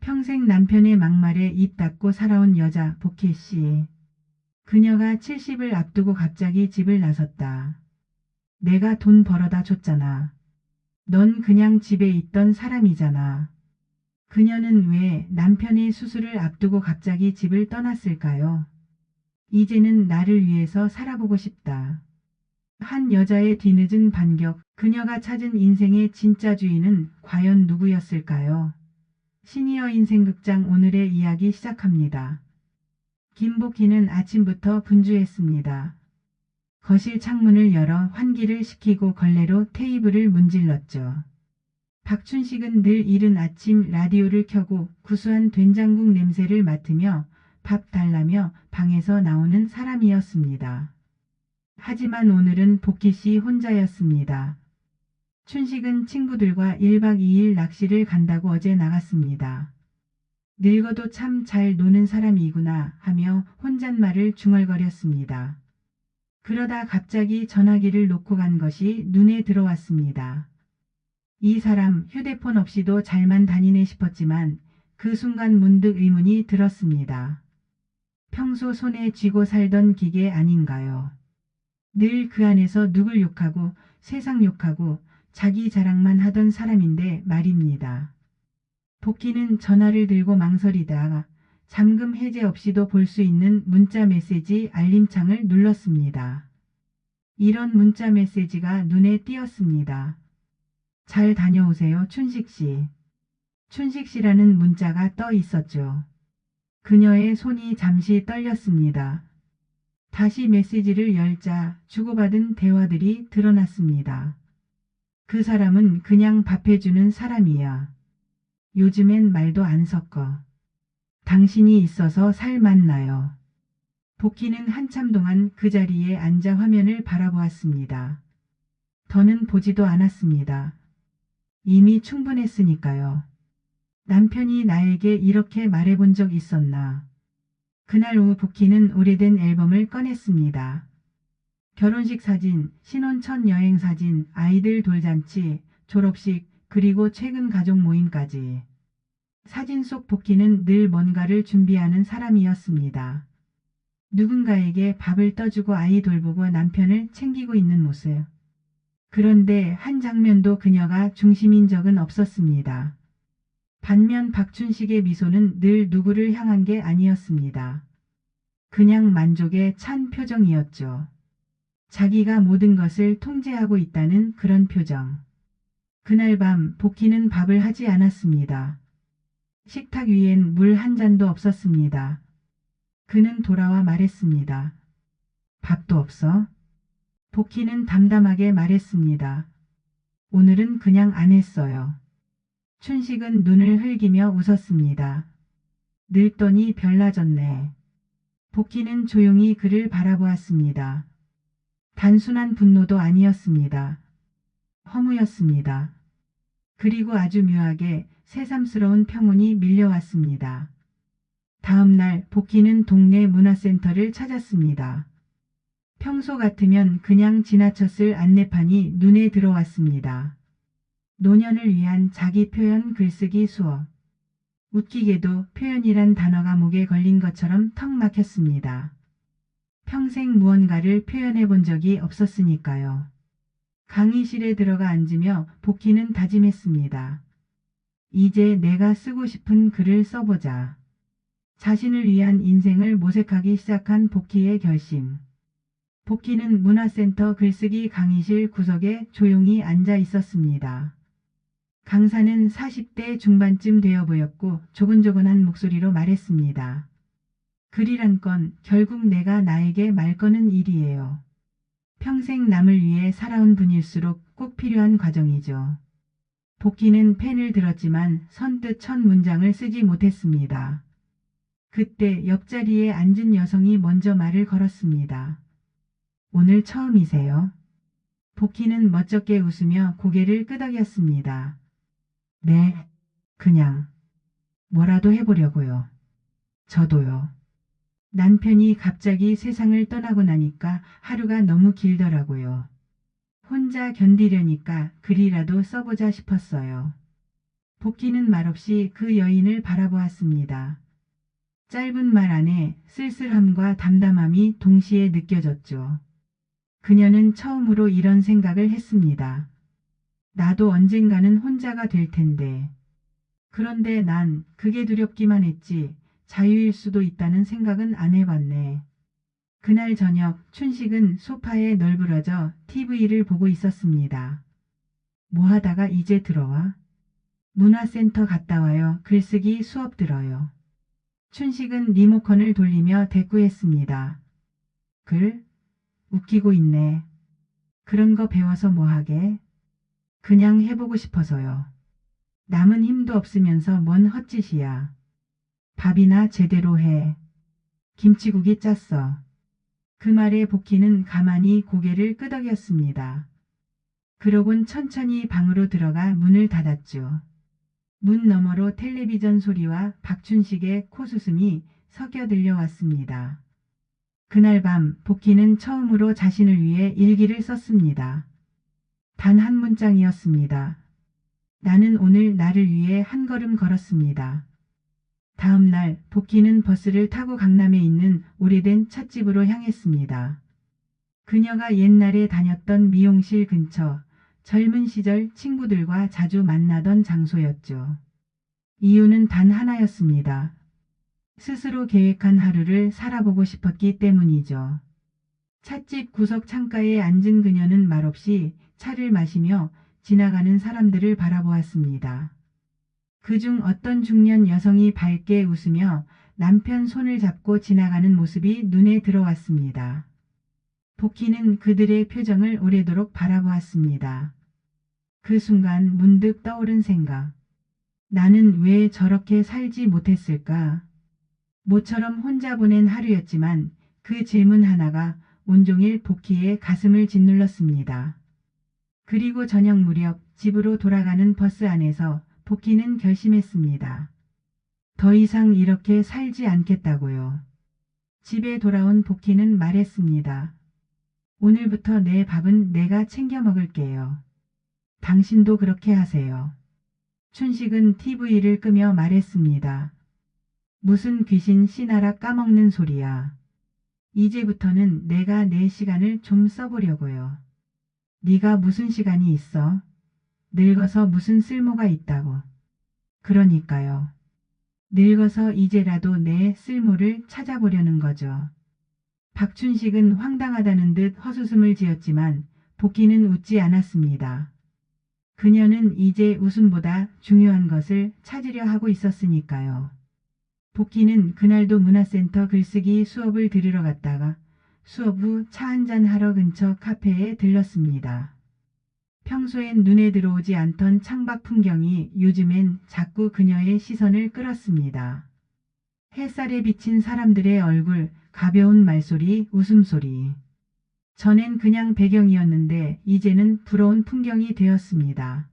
평생 남편의 막말에 입 닫고 살아온 여자 복희 씨. 그녀가 70을 앞두고 갑자기 집을 나섰다. 내가 돈 벌어다 줬잖아. 넌 그냥 집에 있던 사람이잖아. 그녀는 왜 남편의 수술을 앞두고 갑자기 집을 떠났을까요? 이제는 나를 위해서 살아보고 싶다. 한 여자의 뒤늦은 반격, 그녀가 찾은 인생의 진짜 주인은 과연 누구였을까요? 시니어 인생극장 오늘의 이야기 시작합니다. 김복희는 아침부터 분주했습니다. 거실 창문을 열어 환기를 시키고 걸레로 테이블을 문질렀죠. 박춘식은 늘 이른 아침 라디오를 켜고 구수한 된장국 냄새를 맡으며 밥 달라며 방에서 나오는 사람이었습니다. 하지만 오늘은 복희 씨 혼자였습니다. 춘식은 친구들과 1박 2일 낚시를 간다고 어제 나갔습니다. 늙어도 참 잘 노는 사람이구나 하며 혼잣말을 중얼거렸습니다. 그러다 갑자기 전화기를 놓고 간 것이 눈에 들어왔습니다. 이 사람 휴대폰 없이도 잘만 다니네 싶었지만 그 순간 문득 의문이 들었습니다. 평소 손에 쥐고 살던 기계 아닌가요? 늘 그 안에서 누굴 욕하고 세상 욕하고 자기 자랑만 하던 사람인데 말입니다. 복희는 전화를 들고 망설이다가 잠금 해제 없이도 볼 수 있는 문자 메시지 알림창을 눌렀습니다. 이런 문자 메시지가 눈에 띄었습니다. 잘 다녀오세요, 춘식 씨. 춘식 씨라는 문자가 떠 있었죠. 그녀의 손이 잠시 떨렸습니다. 다시 메시지를 열자 주고받은 대화들이 드러났습니다. 그 사람은 그냥 밥해주는 사람이야. 요즘엔 말도 안 섞어. 당신이 있어서 살맛나요. 복희는 한참 동안 그 자리에 앉아 화면을 바라보았습니다. 더는 보지도 않았습니다. 이미 충분했으니까요. 남편이 나에게 이렇게 말해본 적 있었나. 그날 오후 복희는 오래된 앨범을 꺼냈습니다. 결혼식 사진, 신혼 첫 여행 사진, 아이들 돌잔치, 졸업식, 그리고 최근 가족 모임까지. 사진 속 복희는 늘 뭔가를 준비하는 사람이었습니다. 누군가에게 밥을 떠주고 아이 돌보고 남편을 챙기고 있는 모습. 그런데 한 장면도 그녀가 중심인 적은 없었습니다. 반면 박춘식의 미소는 늘 누구를 향한 게 아니었습니다. 그냥 만족에 찬 표정이었죠. 자기가 모든 것을 통제하고 있다는 그런 표정. 그날 밤 복희는 밥을 하지 않았습니다. 식탁 위엔 물 한 잔도 없었습니다. 그는 돌아와 말했습니다. 밥도 없어? 복희는 담담하게 말했습니다. 오늘은 그냥 안 했어요. 춘식은 눈을 흘기며 웃었습니다. 늙더니 별나졌네. 복희는 조용히 그를 바라보았습니다. 단순한 분노도 아니었습니다. 허무였습니다. 그리고 아주 묘하게 새삼스러운 평온이 밀려왔습니다. 다음 날 복희는 동네 문화센터를 찾았습니다. 평소 같으면 그냥 지나쳤을 안내판이 눈에 들어왔습니다. 노년을 위한 자기 표현 글쓰기 수업. 웃기게도 표현이란 단어가 목에 걸린 것처럼 턱 막혔습니다. 평생 무언가를 표현해 본 적이 없었으니까요. 강의실에 들어가 앉으며 복희는 다짐했습니다. 이제 내가 쓰고 싶은 글을 써보자. 자신을 위한 인생을 모색하기 시작한 복희의 결심. 복희는 문화센터 글쓰기 강의실 구석에 조용히 앉아 있었습니다. 강사는 40대 중반쯤 되어 보였고 조곤조곤한 목소리로 말했습니다. 글이란 건 결국 내가 나에게 말 거는 일이에요. 평생 남을 위해 살아온 분일수록 꼭 필요한 과정이죠. 복희는 펜을 들었지만 선뜻 첫 문장을 쓰지 못했습니다. 그때 옆자리에 앉은 여성이 먼저 말을 걸었습니다. 오늘 처음이세요? 복희는 멋쩍게 웃으며 고개를 끄덕였습니다. 네, 그냥 뭐라도 해보려고요. 저도요. 남편이 갑자기 세상을 떠나고 나니까 하루가 너무 길더라고요. 혼자 견디려니까 글이라도 써보자 싶었어요. 복희는 말없이 그 여인을 바라보았습니다. 짧은 말 안에 쓸쓸함과 담담함이 동시에 느껴졌죠. 그녀는 처음으로 이런 생각을 했습니다. 나도 언젠가는 혼자가 될 텐데. 그런데 난 그게 두렵기만 했지 자유일 수도 있다는 생각은 안 해봤네. 그날 저녁 춘식은 소파에 널브러져 TV를 보고 있었습니다. 뭐 하다가 이제 들어와? 문화센터 갔다 와요. 글쓰기 수업 들어요. 춘식은 리모컨을 돌리며 대꾸했습니다. 글? 웃기고 있네. 그런 거 배워서 뭐 하게? 그냥 해보고 싶어서요. 남은 힘도 없으면서 뭔 헛짓이야. 밥이나 제대로 해. 김치국이 짰어. 그 말에 복희는 가만히 고개를 끄덕였습니다. 그러곤 천천히 방으로 들어가 문을 닫았죠. 문 너머로 텔레비전 소리와 박춘식의 코웃음이 섞여 들려왔습니다. 그날 밤 복희는 처음으로 자신을 위해 일기를 썼습니다. 단 한 문장이었습니다. 나는 오늘 나를 위해 한 걸음 걸었습니다. 다음 날 복희는 버스를 타고 강남에 있는 오래된 찻집으로 향했습니다. 그녀가 옛날에 다녔던 미용실 근처, 젊은 시절 친구들과 자주 만나던 장소였죠. 이유는 단 하나였습니다. 스스로 계획한 하루를 살아보고 싶었기 때문이죠. 찻집 구석 창가에 앉은 그녀는 말없이 차를 마시며 지나가는 사람들을 바라보았습니다. 그중 어떤 중년 여성이 밝게 웃으며 남편 손을 잡고 지나가는 모습이 눈에 들어왔습니다. 복희는 그들의 표정을 오래도록 바라보았습니다. 그 순간 문득 떠오른 생각. 나는 왜 저렇게 살지 못했을까? 모처럼 혼자 보낸 하루였지만 그 질문 하나가 온종일 복희의 가슴을 짓눌렀습니다. 그리고 저녁 무렵 집으로 돌아가는 버스 안에서 복희는 결심했습니다. 더 이상 이렇게 살지 않겠다고요. 집에 돌아온 복희는 말했습니다. 오늘부터 내 밥은 내가 챙겨 먹을게요. 당신도 그렇게 하세요. 춘식은 TV를 끄며 말했습니다. 무슨 귀신 씨나라 까먹는 소리야. 이제부터는 내가 내 시간을 좀 써보려고요. 네가 무슨 시간이 있어? 늙어서 무슨 쓸모가 있다고. 그러니까요. 늙어서 이제라도 내 쓸모를 찾아보려는 거죠. 박춘식은 황당하다는 듯 헛웃음을 지었지만 복희는 웃지 않았습니다. 그녀는 이제 웃음보다 중요한 것을 찾으려 하고 있었으니까요. 복희는 그날도 문화센터 글쓰기 수업을 들으러 갔다가 수업 후 차 한잔 하러 근처 카페에 들렀습니다. 평소엔 눈에 들어오지 않던 창밖 풍경이 요즘엔 자꾸 그녀의 시선을 끌었습니다. 햇살에 비친 사람들의 얼굴, 가벼운 말소리, 웃음소리. 전엔 그냥 배경이었는데 이제는 부러운 풍경이 되었습니다.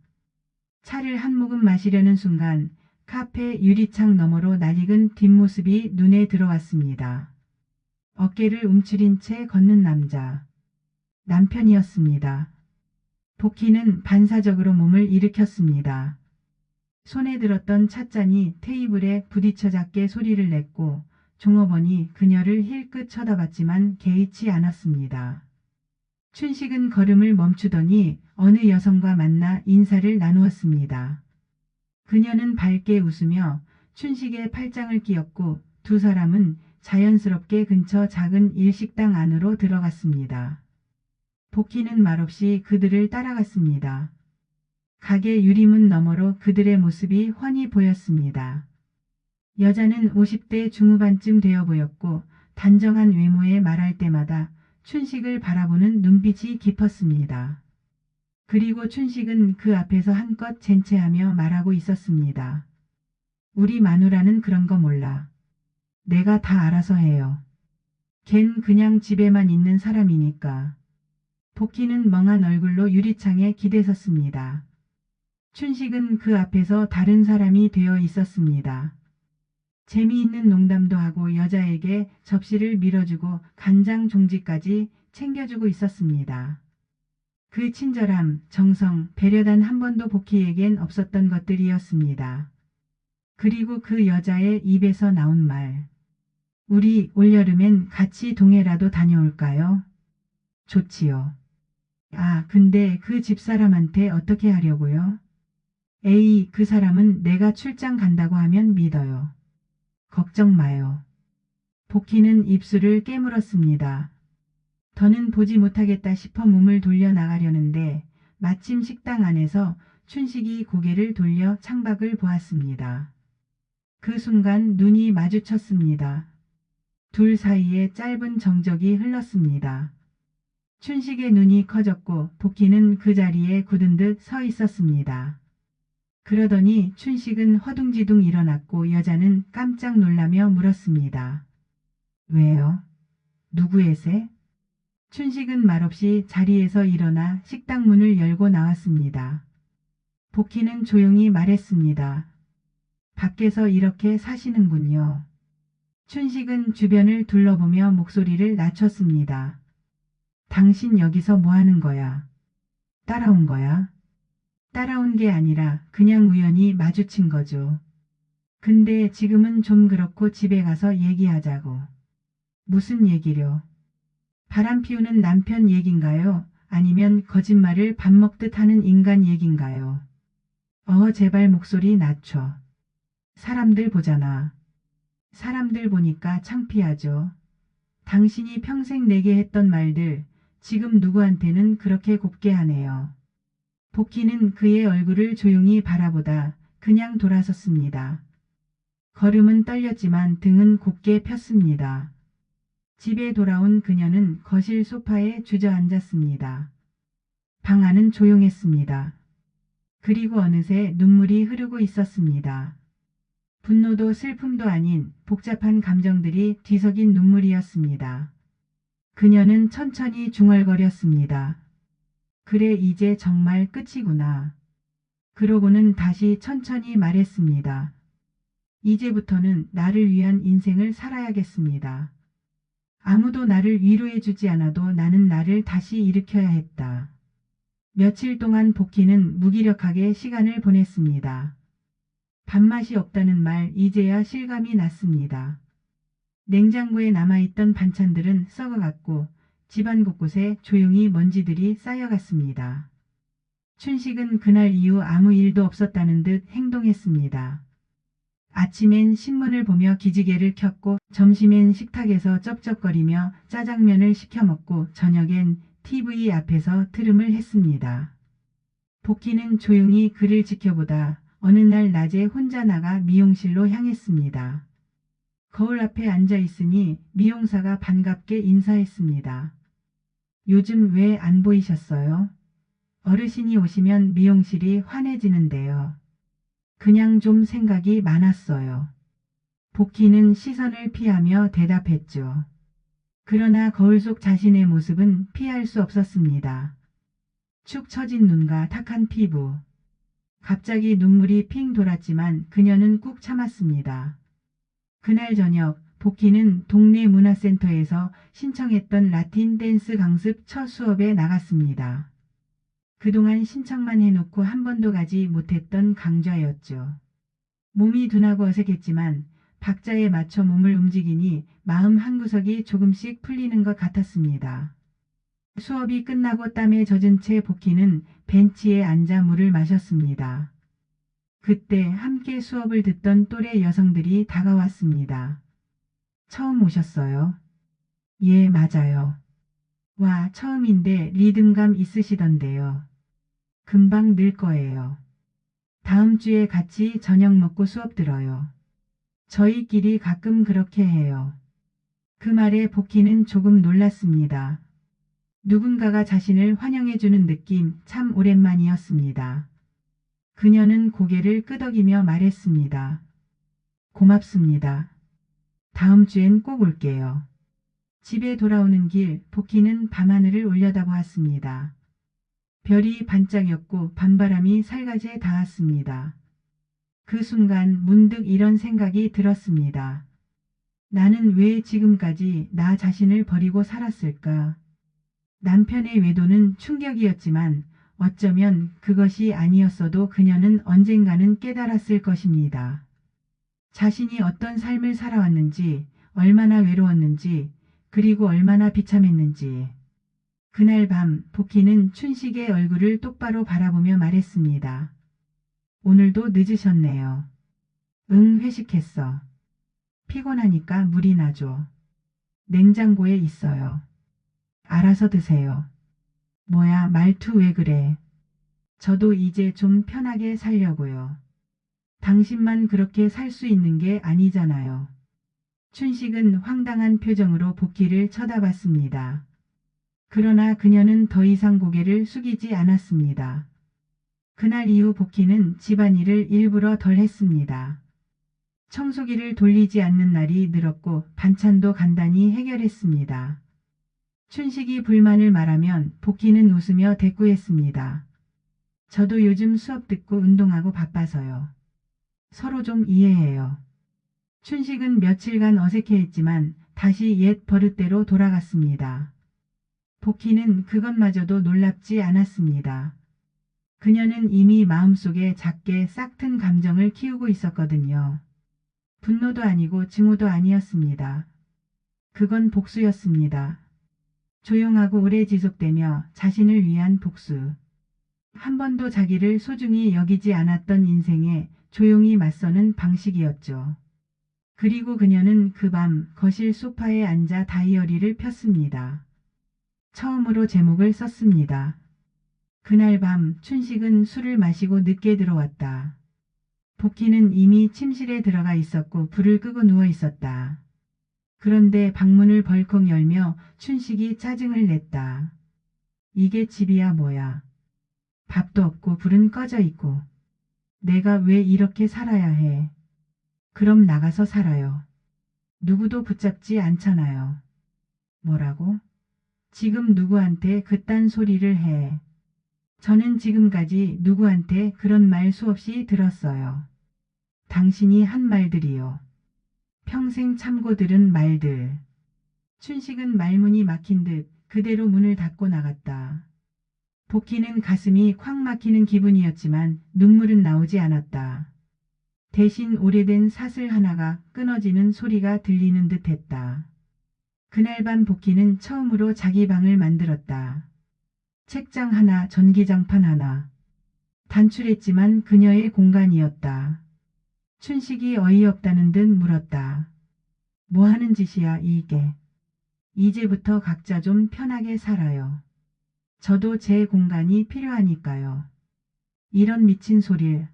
차를 한 모금 마시려는 순간 카페 유리창 너머로 낯익은 뒷모습이 눈에 들어왔습니다. 어깨를 움츠린 채 걷는 남자. 남편이었습니다. 복희는 반사적으로 몸을 일으켰습니다. 손에 들었던 찻잔이 테이블에 부딪혀 작게 소리를 냈고 종업원이 그녀를 힐끗 쳐다봤지만 개의치 않았습니다. 춘식은 걸음을 멈추더니 어느 여성과 만나 인사를 나누었습니다. 그녀는 밝게 웃으며 춘식의 팔짱을 끼었고 두 사람은 자연스럽게 근처 작은 일식당 안으로 들어갔습니다. 복희는 말없이 그들을 따라갔습니다. 가게 유리문 너머로 그들의 모습이 훤히 보였습니다. 여자는 50대 중후반쯤 되어 보였고 단정한 외모에 말할 때마다 춘식을 바라보는 눈빛이 깊었습니다. 그리고 춘식은 그 앞에서 한껏 젠체하며 말하고 있었습니다. 우리 마누라는 그런 거 몰라. 내가 다 알아서 해요. 걘 그냥 집에만 있는 사람이니까. 복희는 멍한 얼굴로 유리창에 기대섰습니다. 춘식은 그 앞에서 다른 사람이 되어 있었습니다. 재미있는 농담도 하고 여자에게 접시를 밀어주고 간장 종지까지 챙겨주고 있었습니다. 그 친절함, 정성, 배려 단 한 번도 복희에겐 없었던 것들이었습니다. 그리고 그 여자의 입에서 나온 말. 우리 올여름엔 같이 동해라도 다녀올까요? 좋지요. 아, 근데 그 집사람한테 어떻게 하려고요? 에이, 그 사람은 내가 출장 간다고 하면 믿어요. 걱정 마요. 복희는 입술을 깨물었습니다. 더는 보지 못하겠다 싶어 몸을 돌려 나가려는데 마침 식당 안에서 춘식이 고개를 돌려 창밖을 보았습니다. 그 순간 눈이 마주쳤습니다. 둘 사이에 짧은 정적이 흘렀습니다. 춘식의 눈이 커졌고 복희는 그 자리에 굳은 듯 서 있었습니다. 그러더니 춘식은 허둥지둥 일어났고 여자는 깜짝 놀라며 물었습니다. 왜요? 누구의 새? 춘식은 말없이 자리에서 일어나 식당 문을 열고 나왔습니다. 복희는 조용히 말했습니다. 밖에서 이렇게 사시는군요. 춘식은 주변을 둘러보며 목소리를 낮췄습니다. 당신 여기서 뭐 하는 거야? 따라온 거야? 따라온 게 아니라 그냥 우연히 마주친 거죠. 근데 지금은 좀 그렇고 집에 가서 얘기하자고. 무슨 얘기려? 바람 피우는 남편 얘긴가요? 아니면 거짓말을 밥 먹듯 하는 인간 얘긴가요? 제발 목소리 낮춰. 사람들 보잖아. 사람들 보니까 창피하죠. 당신이 평생 내게 했던 말들, 지금 누구한테는 그렇게 곱게 하네요. 복희는 그의 얼굴을 조용히 바라보다 그냥 돌아섰습니다. 걸음은 떨렸지만 등은 곧게 폈습니다. 집에 돌아온 그녀는 거실 소파에 주저앉았습니다. 방 안은 조용했습니다. 그리고 어느새 눈물이 흐르고 있었습니다. 분노도 슬픔도 아닌 복잡한 감정들이 뒤섞인 눈물이었습니다. 그녀는 천천히 중얼거렸습니다. 그래, 이제 정말 끝이구나. 그러고는 다시 천천히 말했습니다. 이제부터는 나를 위한 인생을 살아야겠습니다. 아무도 나를 위로해주지 않아도 나는 나를 다시 일으켜야 했다. 며칠 동안 복희는 무기력하게 시간을 보냈습니다. 밥맛이 없다는 말 이제야 실감이 났습니다. 냉장고에 남아있던 반찬들은 썩어갔고 집안 곳곳에 조용히 먼지들이 쌓여갔습니다. 춘식은 그날 이후 아무 일도 없었다는 듯 행동했습니다. 아침엔 신문을 보며 기지개를 켰고 점심엔 식탁에서 쩝쩝거리며 짜장면을 시켜 먹고 저녁엔 TV 앞에서 트름을 했습니다. 복희는 조용히 그를 지켜보다 어느 날 낮에 혼자 나가 미용실로 향했습니다. 거울 앞에 앉아 있으니 미용사가 반갑게 인사했습니다. 요즘 왜 안 보이셨어요? 어르신이 오시면 미용실이 환해지는데요. 그냥 좀 생각이 많았어요. 복희는 시선을 피하며 대답했죠. 그러나 거울 속 자신의 모습은 피할 수 없었습니다. 축 처진 눈과 탁한 피부. 갑자기 눈물이 핑 돌았지만 그녀는 꾹 참았습니다. 그날 저녁 복희는 동네 문화센터에서 신청했던 라틴 댄스 강습 첫 수업에 나갔습니다. 그동안 신청만 해놓고 한 번도 가지 못했던 강좌였죠. 몸이 둔하고 어색했지만 박자에 맞춰 몸을 움직이니 마음 한구석이 조금씩 풀리는 것 같았습니다. 수업이 끝나고 땀에 젖은 채 복희는 벤치에 앉아 물을 마셨습니다. 그때 함께 수업을 듣던 또래 여성들이 다가왔습니다. 처음 오셨어요? 예, 맞아요. 와, 처음인데 리듬감 있으시던데요. 금방 늘 거예요. 다음 주에 같이 저녁 먹고 수업 들어요. 저희끼리 가끔 그렇게 해요. 그 말에 복희는 조금 놀랐습니다. 누군가가 자신을 환영해주는 느낌 참 오랜만이었습니다. 그녀는 고개를 끄덕이며 말했습니다. 고맙습니다. 다음 주엔 꼭 올게요. 집에 돌아오는 길 복희는 밤하늘을 올려다보았습니다. 별이 반짝였고 밤바람이 살갗에 닿았습니다. 그 순간 문득 이런 생각이 들었습니다. 나는 왜 지금까지 나 자신을 버리고 살았을까? 남편의 외도는 충격이었지만 어쩌면 그것이 아니었어도 그녀는 언젠가는 깨달았을 것입니다. 자신이 어떤 삶을 살아왔는지, 얼마나 외로웠는지, 그리고 얼마나 비참했는지. 그날 밤 복희는 춘식의 얼굴을 똑바로 바라보며 말했습니다. 오늘도 늦으셨네요. 응, 회식했어. 피곤하니까 물이나 줘. 냉장고에 있어요. 알아서 드세요. 뭐야, 말투 왜 그래? 저도 이제 좀 편하게 살려고요. 당신만 그렇게 살 수 있는 게 아니잖아요. 춘식은 황당한 표정으로 복희를 쳐다봤습니다. 그러나 그녀는 더 이상 고개를 숙이지 않았습니다. 그날 이후 복희는 집안일을 일부러 덜 했습니다. 청소기를 돌리지 않는 날이 늘었고 반찬도 간단히 해결했습니다. 춘식이 불만을 말하면 복희는 웃으며 대꾸했습니다. 저도 요즘 수업 듣고 운동하고 바빠서요. 서로 좀 이해해요. 춘식은 며칠간 어색해했지만 다시 옛 버릇대로 돌아갔습니다. 복희는 그것마저도 놀랍지 않았습니다. 그녀는 이미 마음속에 작게 싹튼 감정을 키우고 있었거든요. 분노도 아니고 증오도 아니었습니다. 그건 복수였습니다. 조용하고 오래 지속되며 자신을 위한 복수. 한 번도 자기를 소중히 여기지 않았던 인생에 조용히 맞서는 방식이었죠. 그리고 그녀는 그 밤 거실 소파에 앉아 다이어리를 폈습니다. 처음으로 제목을 썼습니다. 그날 밤 춘식은 술을 마시고 늦게 들어왔다. 복희는 이미 침실에 들어가 있었고 불을 끄고 누워 있었다. 그런데 방문을 벌컥 열며 춘식이 짜증을 냈다. 이게 집이야 뭐야. 밥도 없고 불은 꺼져 있고. 내가 왜 이렇게 살아야 해. 그럼 나가서 살아요. 누구도 붙잡지 않잖아요. 뭐라고? 지금 누구한테 그딴 소리를 해. 저는 지금까지 누구한테 그런 말 수없이 들었어요. 당신이 한 말들이요. 평생 참고 들은 말들. 춘식은 말문이 막힌 듯 그대로 문을 닫고 나갔다. 복희는 가슴이 콱 막히는 기분이었지만 눈물은 나오지 않았다. 대신 오래된 사슬 하나가 끊어지는 소리가 들리는 듯 했다. 그날 밤 복희는 처음으로 자기 방을 만들었다. 책장 하나, 전기장판 하나. 단출했지만 그녀의 공간이었다. 춘식이 어이없다는 듯 물었다. 뭐 하는 짓이야 이게. 이제부터 각자 좀 편하게 살아요. 저도 제 공간이 필요하니까요. 이런 미친 소릴.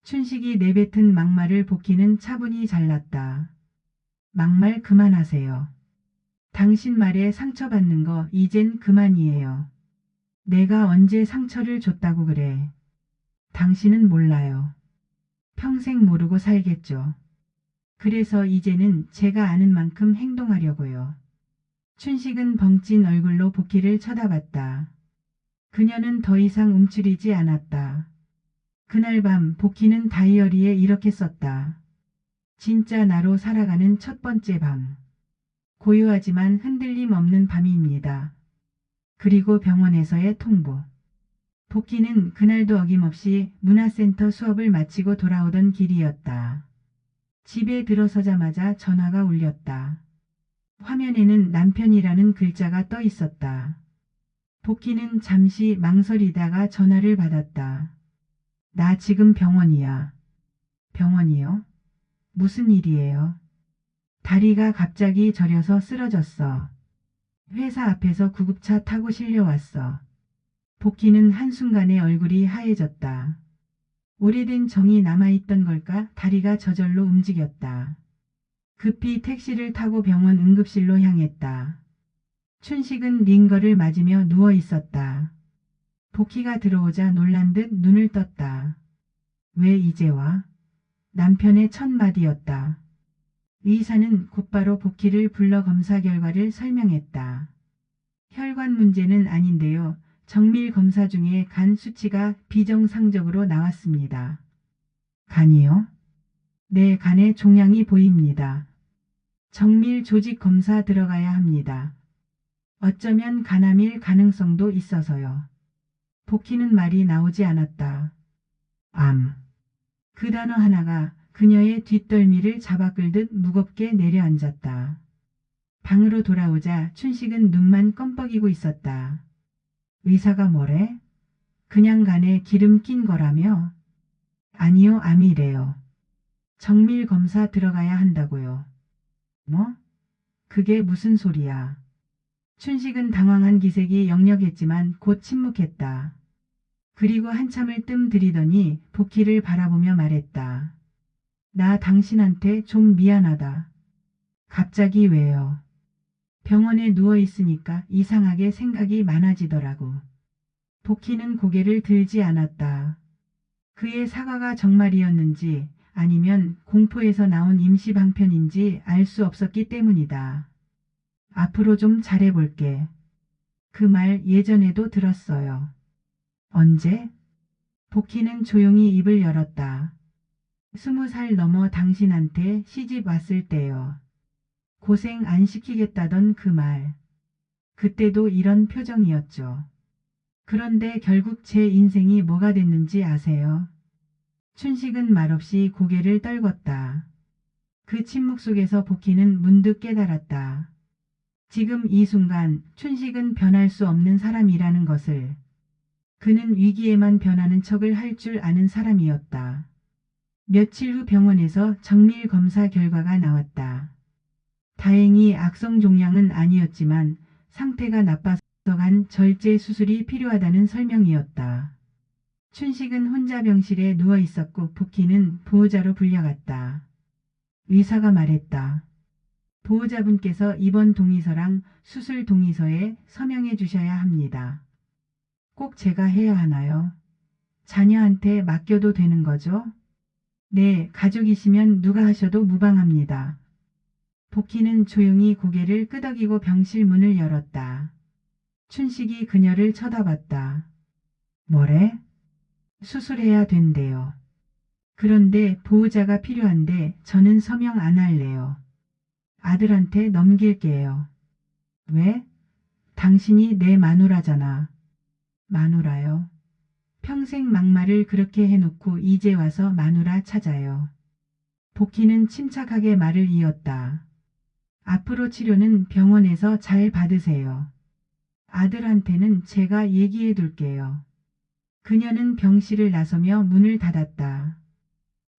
춘식이 내뱉은 막말을 복희는 차분히 잘랐다. 막말 그만하세요. 당신 말에 상처받는 거 이젠 그만이에요. 내가 언제 상처를 줬다고 그래. 당신은 몰라요. 평생 모르고 살겠죠. 그래서 이제는 제가 아는 만큼 행동하려고요. 춘식은 벙찐 얼굴로 복희를 쳐다봤다. 그녀는 더 이상 움츠리지 않았다. 그날 밤 복희는 다이어리에 이렇게 썼다. 진짜 나로 살아가는 첫 번째 밤. 고요하지만 흔들림 없는 밤입니다. 그리고 병원에서의 통보. 복희는 그날도 어김없이 문화센터 수업을 마치고 돌아오던 길이었다. 집에 들어서자마자 전화가 울렸다. 화면에는 남편이라는 글자가 떠 있었다. 복희는 잠시 망설이다가 전화를 받았다. 나 지금 병원이야. 병원이요? 무슨 일이에요? 다리가 갑자기 저려서 쓰러졌어. 회사 앞에서 구급차 타고 실려왔어. 복희는 한순간에 얼굴이 하얘졌다. 오래된 정이 남아있던 걸까? 다리가 저절로 움직였다. 급히 택시를 타고 병원 응급실로 향했다. 춘식은 링거를 맞으며 누워 있었다. 복희가 들어오자 놀란 듯 눈을 떴다. 왜 이제 와? 남편의 첫 마디였다. 의사는 곧바로 복희를 불러 검사 결과를 설명했다. 혈관 문제는 아닌데요. 정밀 검사 중에 간 수치가 비정상적으로 나왔습니다. 간이요? 네, 간에 종양이 보입니다. 정밀 조직 검사 들어가야 합니다. 어쩌면 간암일 가능성도 있어서요. 복희는 말이 나오지 않았다. 암. 그 단어 하나가 그녀의 뒷덜미를 잡아 끌듯 무겁게 내려앉았다. 방으로 돌아오자 춘식은 눈만 껌뻑이고 있었다. 의사가 뭐래? 그냥 간에 기름 낀 거라며? 아니요, 암이래요. 정밀 검사 들어가야 한다고요. 뭐? 그게 무슨 소리야? 춘식은 당황한 기색이 역력했지만 곧 침묵했다. 그리고 한참을 뜸들이더니 복희를 바라보며 말했다. 나 당신한테 좀 미안하다. 갑자기 왜요? 병원에 누워 있으니까 이상하게 생각이 많아지더라고. 복희는 고개를 들지 않았다. 그의 사과가 정말이었는지 아니면 공포에서 나온 임시방편인지 알 수 없었기 때문이다. 앞으로 좀 잘해볼게. 그 말 예전에도 들었어요. 언제? 복희는 조용히 입을 열었다. 20살 넘어 당신한테 시집 왔을 때요. 고생 안 시키겠다던 그 말. 그때도 이런 표정이었죠. 그런데 결국 제 인생이 뭐가 됐는지 아세요? 춘식은 말없이 고개를 떨궜다. 그 침묵 속에서 복희는 문득 깨달았다. 지금 이 순간 춘식은 변할 수 없는 사람이라는 것을. 그는 위기에만 변하는 척을 할 줄 아는 사람이었다. 며칠 후 병원에서 정밀 검사 결과가 나왔다. 다행히 악성 종양은 아니었지만 상태가 나빠서 간 절제 수술이 필요하다는 설명이었다. 춘식은 혼자 병실에 누워 있었고 복희는 보호자로 불려갔다. 의사가 말했다. 보호자분께서 입원 동의서랑 수술 동의서에 서명해 주셔야 합니다. 꼭 제가 해야 하나요? 자녀한테 맡겨도 되는 거죠? 네, 가족이시면 누가 하셔도 무방합니다. 복희는 조용히 고개를 끄덕이고 병실 문을 열었다. 춘식이 그녀를 쳐다봤다. 뭐래? 수술해야 된대요. 그런데 보호자가 필요한데 저는 서명 안 할래요. 아들한테 넘길게요. 왜? 당신이 내 마누라잖아. 마누라요? 평생 막말을 그렇게 해놓고 이제 와서 마누라 찾아요. 복희는 침착하게 말을 이었다. 앞으로 치료는 병원에서 잘 받으세요. 아들한테는 제가 얘기해 둘게요. 그녀는 병실을 나서며 문을 닫았다.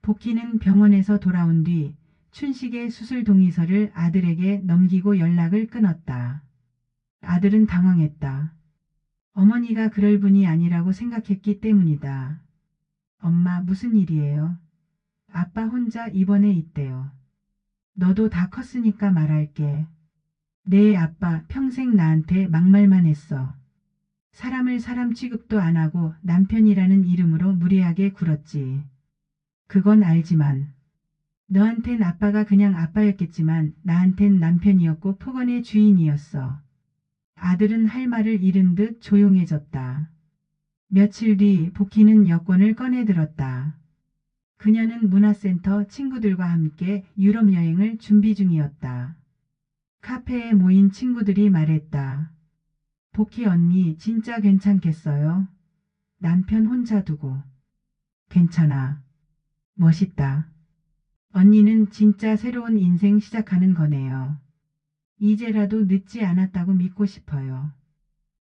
복희는 병원에서 돌아온 뒤 춘식의 수술 동의서를 아들에게 넘기고 연락을 끊었다. 아들은 당황했다. 어머니가 그럴 분이 아니라고 생각했기 때문이다. 엄마 무슨 일이에요? 아빠 혼자 입원해 있대요. 너도 다 컸으니까 말할게. 내 아빠 평생 나한테 막말만 했어. 사람을 사람 취급도 안 하고 남편이라는 이름으로 무례하게 굴었지. 그건 알지만 너한텐 아빠가 그냥 아빠였겠지만 나한텐 남편이었고 폭언의 주인이었어. 아들은 할 말을 잃은 듯 조용해졌다. 며칠 뒤 복희는 여권을 꺼내들었다. 그녀는 문화센터 친구들과 함께 유럽 여행을 준비 중이었다. 카페에 모인 친구들이 말했다. 복희 언니 진짜 괜찮겠어요? 남편 혼자 두고. 괜찮아. 멋있다. 언니는 진짜 새로운 인생 시작하는 거네요. 이제라도 늦지 않았다고 믿고 싶어요.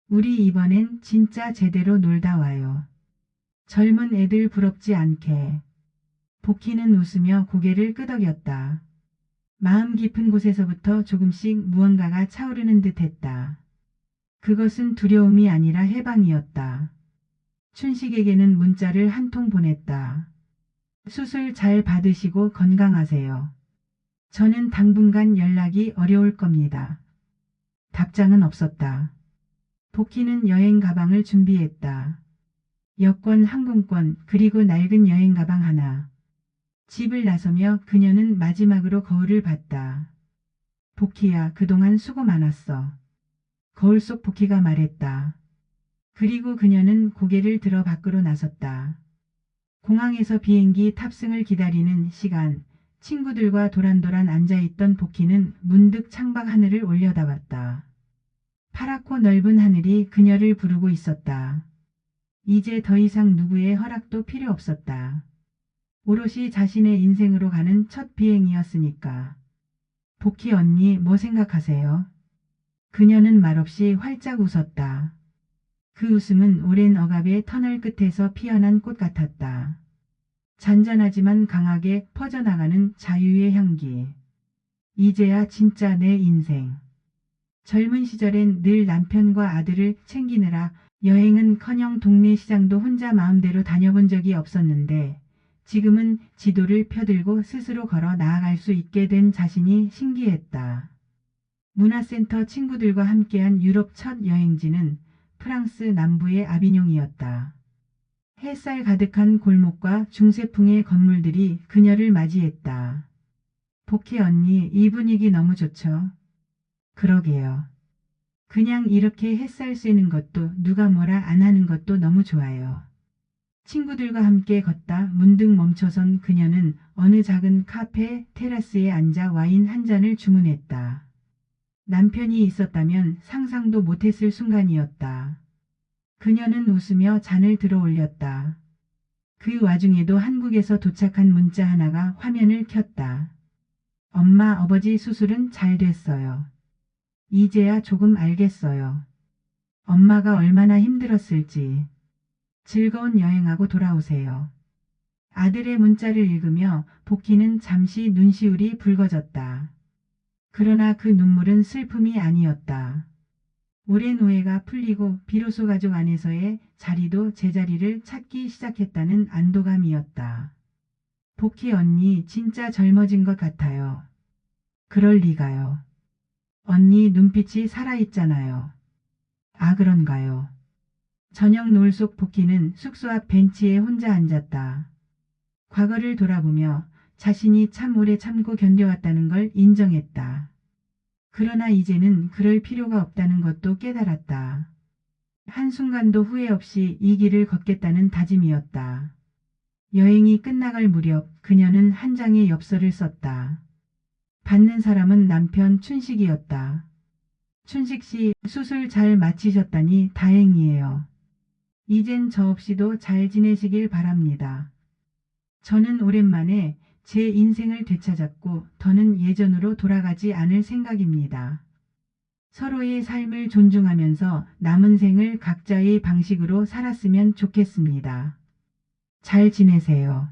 우리 이번엔 진짜 제대로 놀다 와요. 젊은 애들 부럽지 않게. 복희는 웃으며 고개를 끄덕였다. 마음 깊은 곳에서부터 조금씩 무언가가 차오르는 듯했다. 그것은 두려움이 아니라 해방이었다. 춘식에게는 문자를 한 통 보냈다. 수술 잘 받으시고 건강하세요. 저는 당분간 연락이 어려울 겁니다. 답장은 없었다. 복희는 여행 가방을 준비했다. 여권, 항공권, 그리고 낡은 여행 가방 하나. 집을 나서며 그녀는 마지막으로 거울을 봤다. 복희야, 그동안 수고 많았어. 거울 속 복희가 말했다. 그리고 그녀는 고개를 들어 밖으로 나섰다. 공항에서 비행기 탑승을 기다리는 시간, 친구들과 도란도란 앉아있던 복희는 문득 창밖 하늘을 올려다봤다. 파랗고 넓은 하늘이 그녀를 부르고 있었다. 이제 더 이상 누구의 허락도 필요 없었다. 오롯이 자신의 인생으로 가는 첫 비행이었으니까. 복희 언니 뭐 생각하세요? 그녀는 말없이 활짝 웃었다. 그 웃음은 오랜 억압의 터널 끝에서 피어난 꽃 같았다. 잔잔하지만 강하게 퍼져나가는 자유의 향기. 이제야 진짜 내 인생. 젊은 시절엔 늘 남편과 아들을 챙기느라 여행은커녕 동네 시장도 혼자 마음대로 다녀본 적이 없었는데 지금은 지도를 펴들고 스스로 걸어 나아갈 수 있게 된 자신이 신기했다. 문화센터 친구들과 함께한 유럽 첫 여행지는 프랑스 남부의 아비뇽이었다. 햇살 가득한 골목과 중세풍의 건물들이 그녀를 맞이했다. 복희 언니, 이 분위기 너무 좋죠? 그러게요. 그냥 이렇게 햇살 쐬는 것도 누가 뭐라 안 하는 것도 너무 좋아요. 친구들과 함께 걷다 문득 멈춰선 그녀는 어느 작은 카페 테라스에 앉아 와인 한 잔을 주문했다. 남편이 있었다면 상상도 못했을 순간이었다. 그녀는 웃으며 잔을 들어 올렸다. 그 와중에도 한국에서 도착한 문자 하나가 화면을 켰다. 엄마, 아버지 수술은 잘 됐어요. 이제야 조금 알겠어요. 엄마가 얼마나 힘들었을지. 즐거운 여행하고 돌아오세요. 아들의 문자를 읽으며 복희는 잠시 눈시울이 붉어졌다. 그러나 그 눈물은 슬픔이 아니었다. 오랜 오해가 풀리고 비로소 가족 안에서의 자리도 제자리를 찾기 시작했다는 안도감이었다. 복희 언니 진짜 젊어진 것 같아요. 그럴 리가요. 언니 눈빛이 살아있잖아요. 아, 그런가요? 저녁 노을 속 복희는 숙소 앞 벤치에 혼자 앉았다. 과거를 돌아보며 자신이 참 오래 참고 견뎌왔다는 걸 인정했다. 그러나 이제는 그럴 필요가 없다는 것도 깨달았다. 한순간도 후회 없이 이 길을 걷겠다는 다짐이었다. 여행이 끝나갈 무렵 그녀는 한 장의 엽서를 썼다. 받는 사람은 남편 춘식이었다. 춘식 씨, 수술 잘 마치셨다니 다행이에요. 이젠 저 없이도 잘 지내시길 바랍니다. 저는 오랜만에 제 인생을 되찾았고 더는 예전으로 돌아가지 않을 생각입니다. 서로의 삶을 존중하면서 남은 생을 각자의 방식으로 살았으면 좋겠습니다. 잘 지내세요.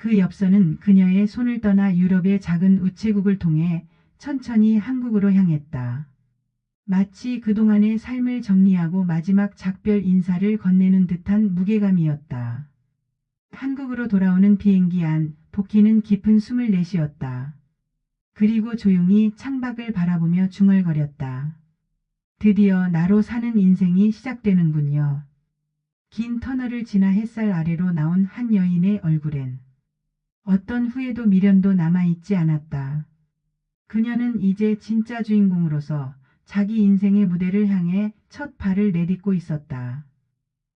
그 엽서는 그녀의 손을 떠나 유럽의 작은 우체국을 통해 천천히 한국으로 향했다. 마치 그동안의 삶을 정리하고 마지막 작별 인사를 건네는 듯한 무게감이었다. 한국으로 돌아오는 비행기 안 복희는 깊은 숨을 내쉬었다. 그리고 조용히 창밖을 바라보며 중얼거렸다. 드디어 나로 사는 인생이 시작되는군요. 긴 터널을 지나 햇살 아래로 나온 한 여인의 얼굴엔 어떤 후회도 미련도 남아있지 않았다. 그녀는 이제 진짜 주인공으로서 자기 인생의 무대를 향해 첫 발을 내딛고 있었다.